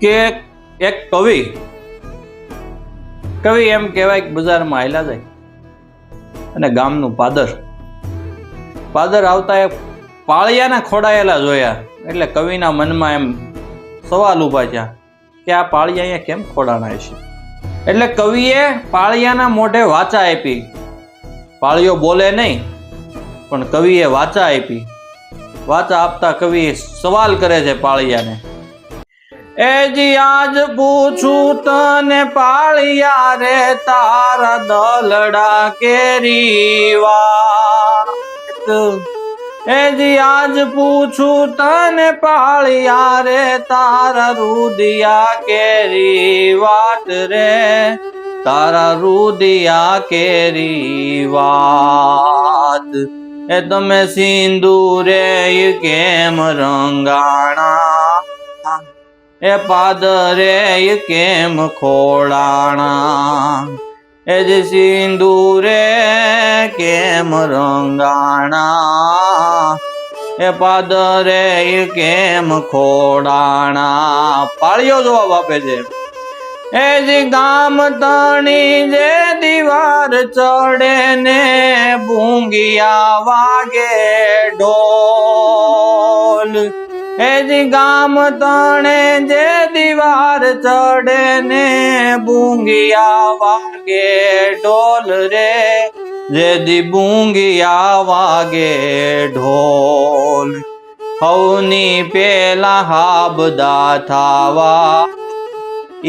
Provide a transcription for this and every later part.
કે એક કવિ એમ કહેવાય કે બજારમાં હાલ્યા જાય અને ગામનું પાદર આવતા એ પાળિયાના ખોડાયેલા જોયા એટલે કવિના મનમાં એમ સવાલ ઉભા થયા કે આ પાળિયા અહીંયા કેમ ખોડાણા છે। એટલે કવિએ પાળિયાના મોઢે વાચા આપી। પાળિયો બોલે નહીં પણ કવિએ વાચા આપી। વાચા આપતા કવિ સવાલ કરે છે પાળિયાને, એ જી આજ પૂછું તને પાળિયા રે તારા દલડા કેરી વાત। એ જી આજ પૂછું તને પાળિયા રે તારા રુદિયા કેરી વાત રે, તારા રુદિયા કેરી વાત। એ તમે સિંદૂરે કેમ રંગાણા, એ પાદરે કેમ ખોડાણા, એ જ સિંદૂરે કેમ રંગાણા, એ પાદરે કેમ ખોડાણા। પાળિયો જવાબ આપે છે, એ જ ગામ તણી જે દીવાર ચડે ને ભૂંગિયા વાગે ઢોલ, એ જી ગામ તણે જે દીવાર ચડે ને ભૂંગિયા વાગે ઢોલ રે, જે દી ભૂંગિયા વાગે ઢોલ। હવની પેલા હાબદા થાવા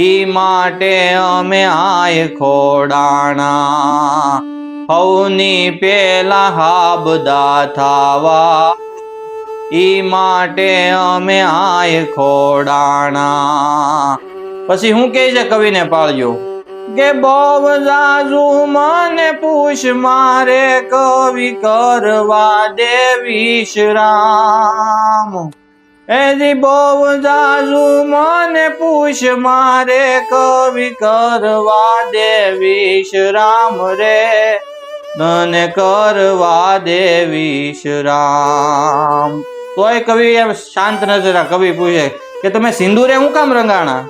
ઈ માટે અમે આય ખોડાણા, હવની પેલા હાબદા થાવા ઈ માટે અમે આય ખોડાણા। પછી હું કહે છે કવિને પાળ્યો કે બહુ જાજુ મને પૂછ મારે કવિ કરવા દે વિશ્રામ, એ જી બહુ જાજુ મને પૂછ મારે કવિ કરવા દે વિશ્રામ રે, તને કરવા દે વિશ્રામ। તોય કવિ એમ શાંત નજરા કવિ પૂછે કે તમે સિંદૂરે હું કામ રંગાણા,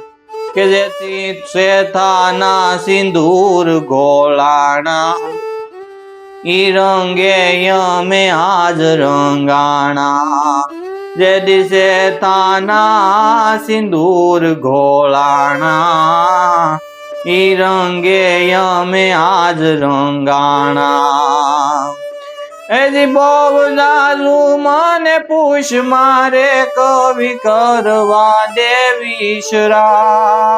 કે જેથી શેથાના સિંદૂર ગોળાણા, ઈ રંગે અમે આજ રંગાણા, જે દિશે થાના સિંદૂર ઘોળાણા, ઈ રંગે અમે આજ રંગાણા। એ જી બહુ જાજુ મને પૂછ મારે કવિ કરવા દે વિશ્રામ,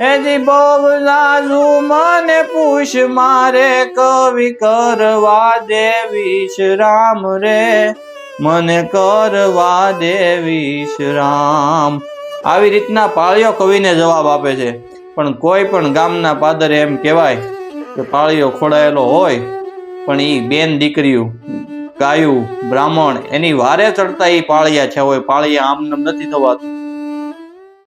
એ જી બહુ જાજુ મને પૂછ મારે કવિ કરવા દે વિશ્રામ રે, મને કરવા દે વિશ્રામ। આવી રીતના પાળિયો કવિને જવાબ આપે છે। પણ કોઈ પણ ગામના પાદરે એમ કહેવાય કે પાળિયો ખોડાયેલો હોય પણ ઈ બેન દીકરીઓ ગાયું બ્રાહ્મણ એની વારે ચડતા ઈ પાળિયા છે હોય, પાળિયા આમ નથી થવાતું।